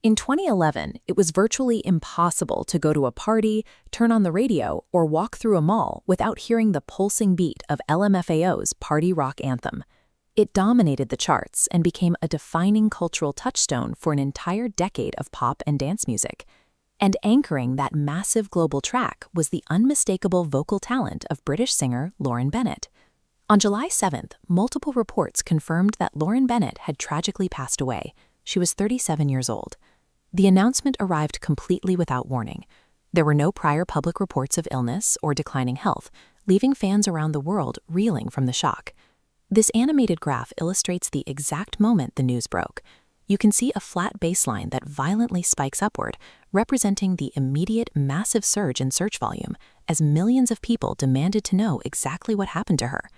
In 2011, it was virtually impossible to go to a party, turn on the radio, or walk through a mall without hearing the pulsing beat of LMFAO's Party Rock Anthem. It dominated the charts and became a defining cultural touchstone for an entire decade of pop and dance music. And anchoring that massive global track was the unmistakable vocal talent of British singer Lauren Bennett. On July 7th, multiple reports confirmed that Lauren Bennett had tragically passed away. She was 37 years old. The announcement arrived completely without warning. There were no prior public reports of illness or declining health, leaving fans around the world reeling from the shock. This animated graph illustrates the exact moment the news broke. You can see a flat baseline that violently spikes upward, representing the immediate massive surge in search volume, as millions of people demanded to know exactly what happened to her.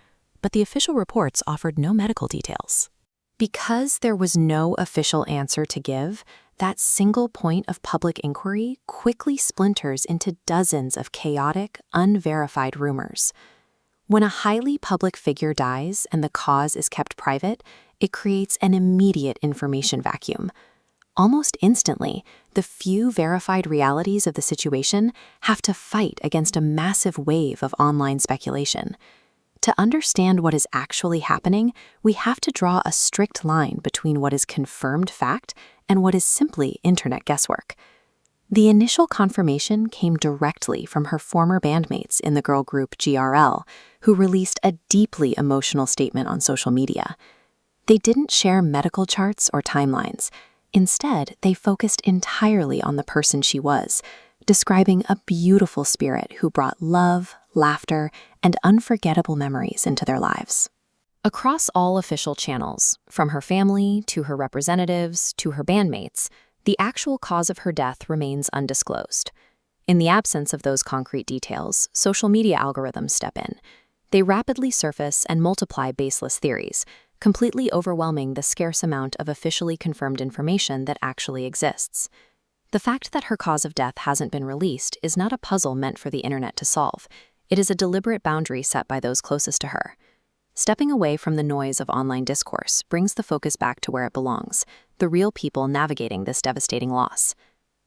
But the official reports offered no medical details. Because there was no official answer to give, that single point of public inquiry quickly splinters into dozens of chaotic, unverified rumors. When a highly public figure dies and the cause is kept private, it creates an immediate information vacuum. Almost instantly, the few verified realities of the situation have to fight against a massive wave of online speculation. To understand what is actually happening, we have to draw a strict line between what is confirmed fact and what is simply internet guesswork. The initial confirmation came directly from her former bandmates in the girl group G.R.L, who released a deeply emotional statement on social media. They didn't share medical charts or timelines. Instead, they focused entirely on the person she was, describing a beautiful spirit who brought love, laughter, and unforgettable memories into their lives. Across all official channels, from her family to her representatives to her bandmates, the actual cause of her death remains undisclosed. In the absence of those concrete details, social media algorithms step in. They rapidly surface and multiply baseless theories, completely overwhelming the scarce amount of officially confirmed information that actually exists. The fact that her cause of death hasn't been released is not a puzzle meant for the internet to solve. It is a deliberate boundary set by those closest to her. Stepping away from the noise of online discourse brings the focus back to where it belongs, the real people navigating this devastating loss.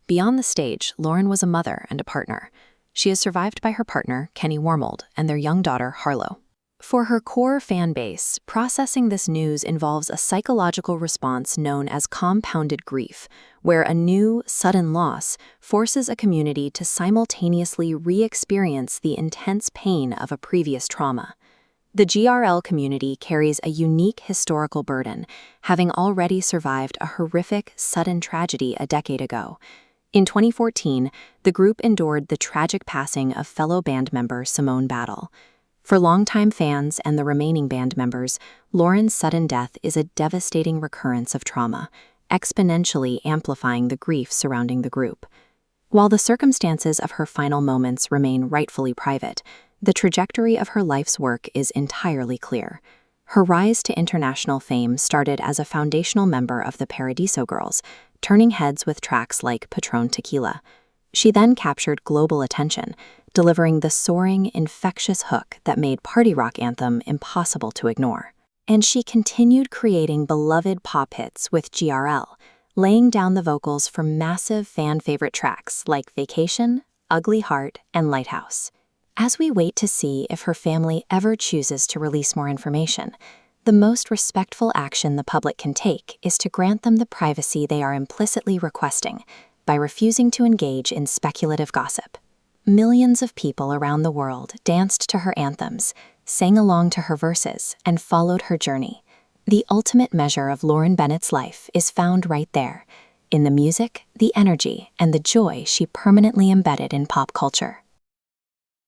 Beyond the stage, Lauren was a mother and a partner. She is survived by her partner, Kenny Wormold, and their young daughter, Harlow. For her core fan base, processing this news involves a psychological response known as compounded grief, where a new, sudden loss forces a community to simultaneously re-experience the intense pain of a previous trauma. The G.R.L community carries a unique historical burden, having already survived a horrific, sudden tragedy a decade ago. In 2014, the group endured the tragic passing of fellow band member Simone Battle. For longtime fans and the remaining band members, Lauren's sudden death is a devastating recurrence of trauma, exponentially amplifying the grief surrounding the group. While the circumstances of her final moments remain rightfully private, the trajectory of her life's work is entirely clear. Her rise to international fame started as a foundational member of the Paradiso Girls, turning heads with tracks like Patron Tequila. She then captured global attention, delivering the soaring, infectious hook that made Party Rock Anthem impossible to ignore. And she continued creating beloved pop hits with G.R.L, laying down the vocals for massive fan-favorite tracks like Vacation, Ugly Heart, and Lighthouse. As we wait to see if her family ever chooses to release more information, the most respectful action the public can take is to grant them the privacy they are implicitly requesting by refusing to engage in speculative gossip. Millions of people around the world danced to her anthems, sang along to her verses, and followed her journey. The ultimate measure of Lauren Bennett's life is found right there, in the music, the energy, and the joy she permanently embedded in pop culture.